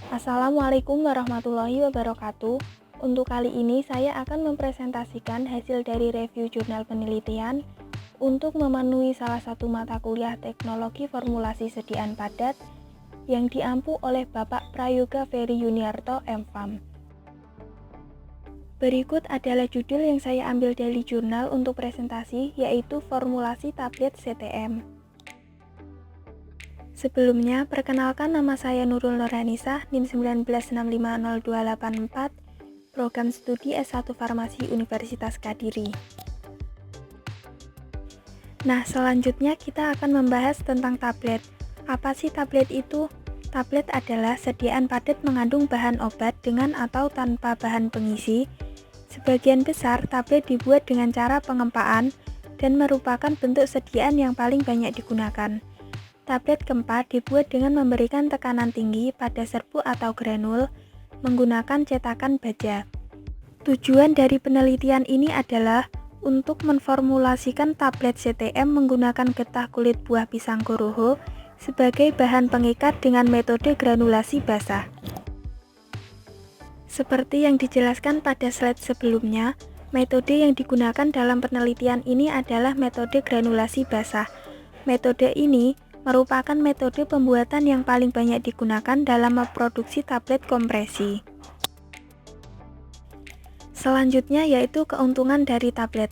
Assalamualaikum warahmatullahi wabarakatuh. Untuk kali ini saya akan mempresentasikan hasil dari review jurnal penelitian untuk memenuhi salah satu mata kuliah teknologi formulasi sediaan padat yang diampu oleh Bapak Prayoga Ferry Yuniarto, M.Pharm. Berikut adalah judul yang saya ambil dari jurnal untuk presentasi, yaitu formulasi tablet CTM. Sebelumnya, perkenalkan nama saya Nurul Nurhanisah, NIM 19650284, Program Studi S1 Farmasi Universitas Kediri. Nah, selanjutnya kita akan membahas tentang tablet. Apa sih tablet itu? Tablet adalah sediaan padat mengandung bahan obat dengan atau tanpa bahan pengisi. Sebagian besar tablet dibuat dengan cara pengempaan dan merupakan bentuk sediaan yang paling banyak digunakan. Tablet keempat dibuat dengan memberikan tekanan tinggi pada serbuk atau granul menggunakan cetakan baja. Tujuan dari penelitian ini adalah untuk menformulasikan tablet CTM menggunakan getah kulit buah pisang goroho sebagai bahan pengikat dengan metode granulasi basah. Seperti yang dijelaskan pada slide sebelumnya, metode yang digunakan dalam penelitian ini adalah metode granulasi basah. Metode ini merupakan metode pembuatan yang paling banyak digunakan dalam memproduksi tablet kompresi. Selanjutnya yaitu keuntungan dari tablet.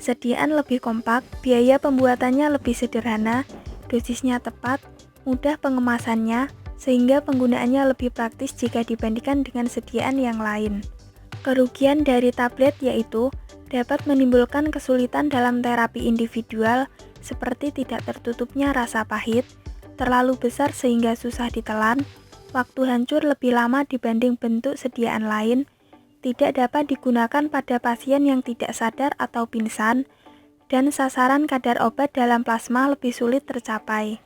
Sediaan lebih kompak, biaya pembuatannya lebih sederhana, dosisnya tepat, mudah pengemasannya, sehingga penggunaannya lebih praktis jika dibandingkan dengan sediaan yang lain. Kerugian dari tablet yaitu dapat menimbulkan kesulitan dalam terapi individual seperti tidak tertutupnya rasa pahit, terlalu besar sehingga susah ditelan, waktu hancur lebih lama dibanding bentuk sediaan lain, tidak dapat digunakan pada pasien yang tidak sadar atau pingsan, dan sasaran kadar obat dalam plasma lebih sulit tercapai.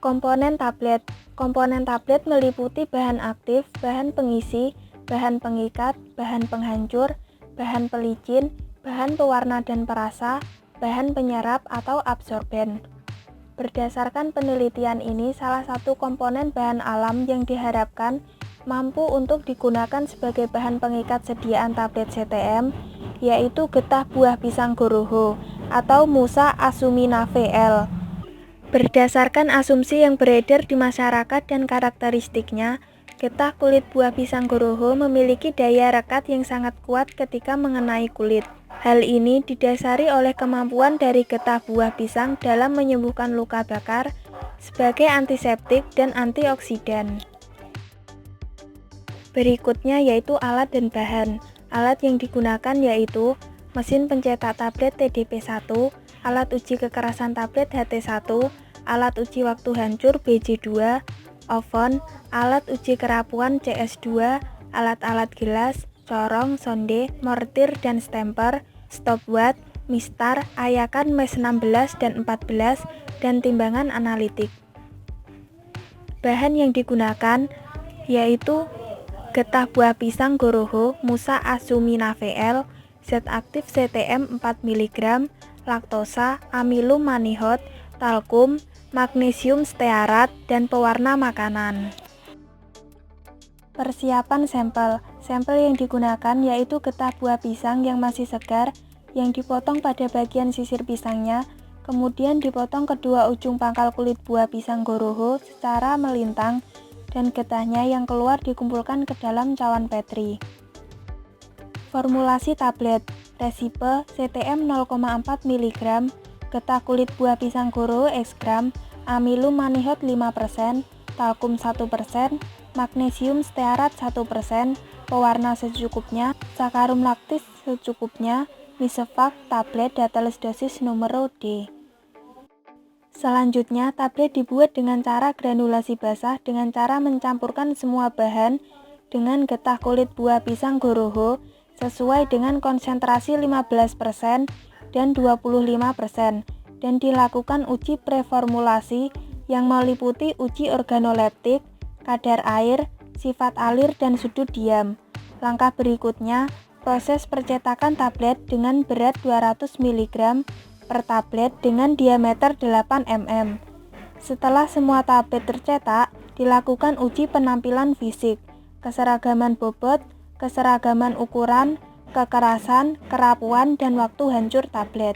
Komponen tablet. Komponen tablet meliputi bahan aktif, bahan pengisi, bahan pengikat, bahan penghancur, bahan pelicin, bahan pewarna dan perasa, bahan penyerap atau absorben. Berdasarkan penelitian ini, salah satu komponen bahan alam yang diharapkan mampu untuk digunakan sebagai bahan pengikat sediaan tablet CTM, yaitu getah buah pisang goroho atau Musa acuminaffe L. Berdasarkan asumsi yang beredar di masyarakat dan karakteristiknya, getah kulit buah pisang goroho memiliki daya rekat yang sangat kuat ketika mengenai kulit. Hal ini didasari oleh kemampuan dari getah buah pisang dalam menyembuhkan luka bakar sebagai antiseptik dan antioksidan. Berikutnya yaitu alat dan bahan. Alat yang digunakan yaitu mesin pencetak tablet TDP1, alat uji kekerasan tablet HT1, alat uji waktu hancur BJ2, oven, alat uji kerapuan CS2, alat-alat gelas, corong, sonde, mortir dan stemper, stopwatch, mistar, ayakan mes 16 dan 14, dan timbangan analitik. Bahan yang digunakan yaitu getah buah pisang goroho Musa acuminaffe L, zat aktif CTM 4 mg, laktosa, amilum manihot, talkum, magnesium stearat, dan pewarna makanan. Persiapan sampel. Sampel yang digunakan yaitu getah buah pisang yang masih segar yang dipotong pada bagian sisir pisangnya, kemudian dipotong kedua ujung pangkal kulit buah pisang goroho secara melintang dan getahnya yang keluar dikumpulkan ke dalam cawan petri. Formulasi tablet. Resipe CTM 0,4 mg, getah kulit buah pisang goroho X gram, amilum manihot 5%, talkum 1%, magnesium stearat 1%, pewarna secukupnya, sakarum laktis secukupnya, Misefakt tablet dateles dosis numero D. Selanjutnya, tablet dibuat dengan cara granulasi basah dengan cara mencampurkan semua bahan dengan getah kulit buah pisang goroho sesuai dengan konsentrasi 15% dan 25% dan dilakukan uji preformulasi yang meliputi uji organoleptik, kadar air, sifat alir dan sudut diam. Langkah berikutnya, proses percetakan tablet dengan berat 200 mg per tablet dengan diameter 8 mm. Setelah semua tablet tercetak, Dilakukan uji penampilan fisik, keseragaman bobot, keseragaman ukuran, kekerasan, kerapuan, dan waktu hancur tablet.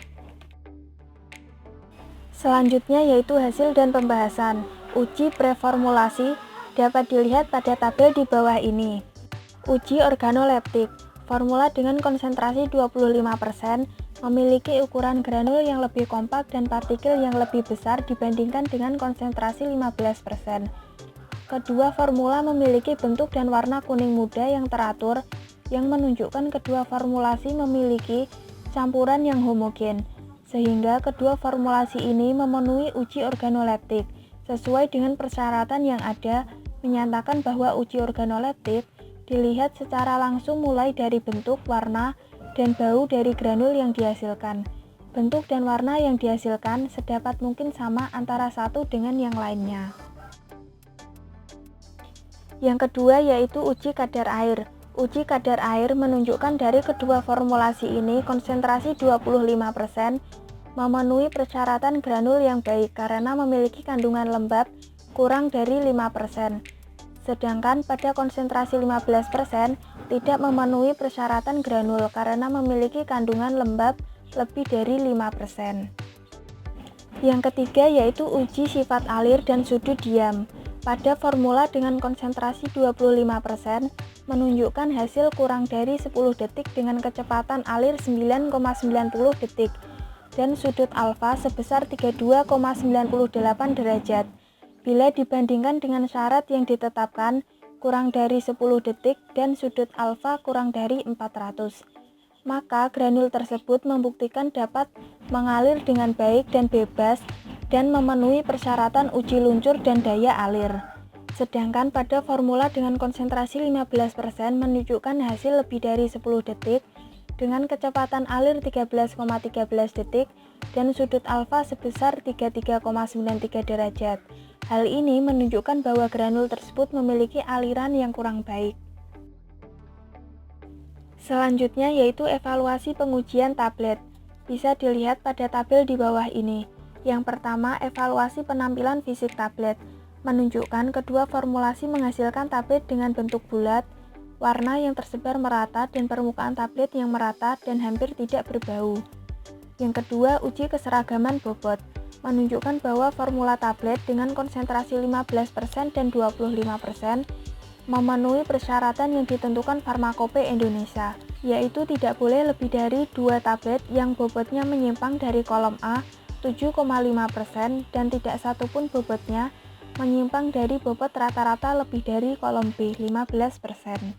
Selanjutnya yaitu hasil dan pembahasan. Uji preformulasi dapat dilihat pada tabel di bawah ini. Uji organoleptik. Formula dengan konsentrasi 25% memiliki ukuran granul yang lebih kompak dan partikel yang lebih besar dibandingkan dengan konsentrasi 15%. Kedua formula memiliki bentuk dan warna kuning muda yang teratur, yang menunjukkan kedua formulasi memiliki campuran yang homogen, sehingga kedua formulasi ini memenuhi uji organoleptik. Sesuai dengan persyaratan yang ada, menyatakan bahwa uji organoleptik dilihat secara langsung mulai dari bentuk, warna, dan bau dari granul yang dihasilkan. Bentuk dan warna yang dihasilkan sedapat mungkin sama antara satu dengan yang lainnya. Yang kedua yaitu uji kadar air. Uji kadar air menunjukkan dari kedua formulasi ini konsentrasi 25% memenuhi persyaratan granul yang baik karena memiliki kandungan lembab kurang dari 5%. Sedangkan pada konsentrasi 15% tidak memenuhi persyaratan granul karena memiliki kandungan lembab lebih dari 5%. Yang ketiga yaitu uji sifat alir dan sudut diam. Pada formula dengan konsentrasi 25% menunjukkan hasil kurang dari 10 detik dengan kecepatan alir 9,90 detik dan sudut alfa sebesar 32,98 derajat. Bila dibandingkan dengan syarat yang ditetapkan kurang dari 10 detik dan sudut alfa kurang dari 400, maka granul tersebut membuktikan dapat mengalir dengan baik dan bebas dan memenuhi persyaratan uji luncur dan daya alir. Sedangkan pada formula dengan konsentrasi 15% menunjukkan hasil lebih dari 10 detik dengan kecepatan alir 13,13 detik dan sudut alfa sebesar 33,93 derajat. Hal ini menunjukkan bahwa granul tersebut memiliki aliran yang kurang baik. Selanjutnya yaitu evaluasi pengujian tablet. Bisa dilihat pada tabel di bawah ini. Yang pertama, evaluasi penampilan fisik tablet. Menunjukkan kedua formulasi menghasilkan tablet dengan bentuk bulat, warna yang tersebar merata dan permukaan tablet yang merata dan hampir tidak berbau. Yang kedua, uji keseragaman bobot. Menunjukkan bahwa formula tablet dengan konsentrasi 15% dan 25% memenuhi persyaratan yang ditentukan Farmakope Indonesia, yaitu tidak boleh lebih dari 2 tablet yang bobotnya menyimpang dari kolom A 7,5% dan tidak satupun bobotnya menyimpang dari bobot rata-rata lebih dari kolom B 15%.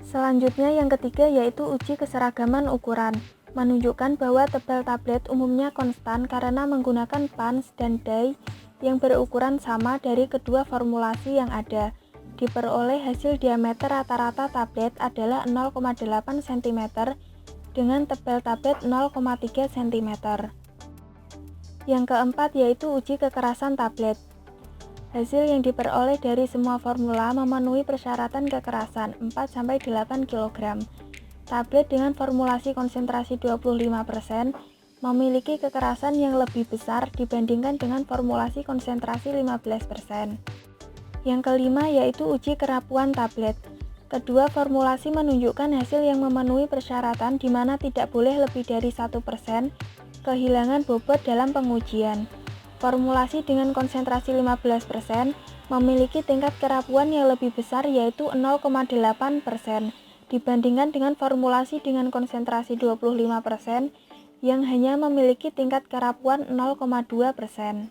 Selanjutnya yang ketiga yaitu uji keseragaman ukuran. Menunjukkan bahwa tebal tablet umumnya konstan karena menggunakan punch dan die yang berukuran sama dari kedua formulasi yang ada. Diperoleh hasil diameter rata-rata tablet adalah 0,8 cm dengan tebal tablet 0,3 cm. Yang keempat yaitu uji kekerasan tablet. Hasil yang diperoleh dari semua formula memenuhi persyaratan kekerasan 4-8 kg. Tablet dengan formulasi konsentrasi 25% memiliki kekerasan yang lebih besar dibandingkan dengan formulasi konsentrasi 15%. Yang kelima yaitu uji kerapuan tablet. Kedua formulasi menunjukkan hasil yang memenuhi persyaratan di mana tidak boleh lebih dari 1% kehilangan bobot dalam pengujian. Formulasi dengan konsentrasi 15% memiliki tingkat kerapuan yang lebih besar yaitu 0,8% dibandingkan dengan formulasi dengan konsentrasi 25% yang hanya memiliki tingkat kerapuan 0,2%.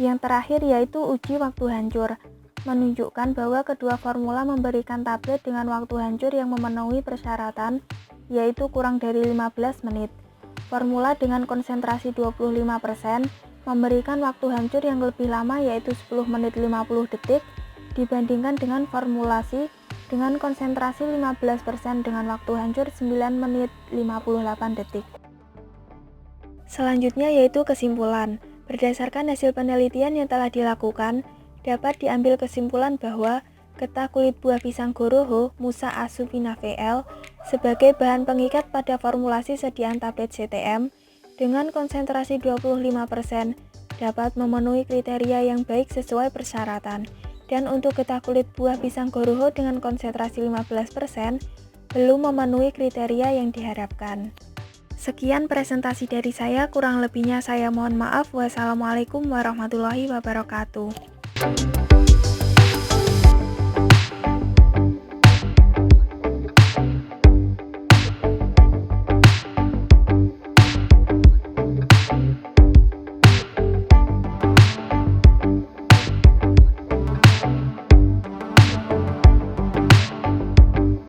Yang terakhir yaitu uji waktu hancur. Menunjukkan bahwa kedua formula memberikan tablet dengan waktu hancur yang memenuhi persyaratan, yaitu kurang dari 15 menit. Formula dengan konsentrasi 25% memberikan waktu hancur yang lebih lama yaitu 10 menit 50 detik dibandingkan dengan formulasi dengan konsentrasi 15% dengan waktu hancur 9 menit 58 detik. Selanjutnya yaitu kesimpulan. Berdasarkan hasil penelitian yang telah dilakukan, dapat diambil kesimpulan bahwa getah kulit buah pisang Goroho Musa Asufina VL sebagai bahan pengikat pada formulasi sediaan tablet CTM dengan konsentrasi 25% dapat memenuhi kriteria yang baik sesuai persyaratan. Dan untuk getah kulit buah pisang goroho dengan konsentrasi 15% belum memenuhi kriteria yang diharapkan. Sekian presentasi dari saya, kurang lebihnya saya mohon maaf. Wassalamualaikum warahmatullahi wabarakatuh.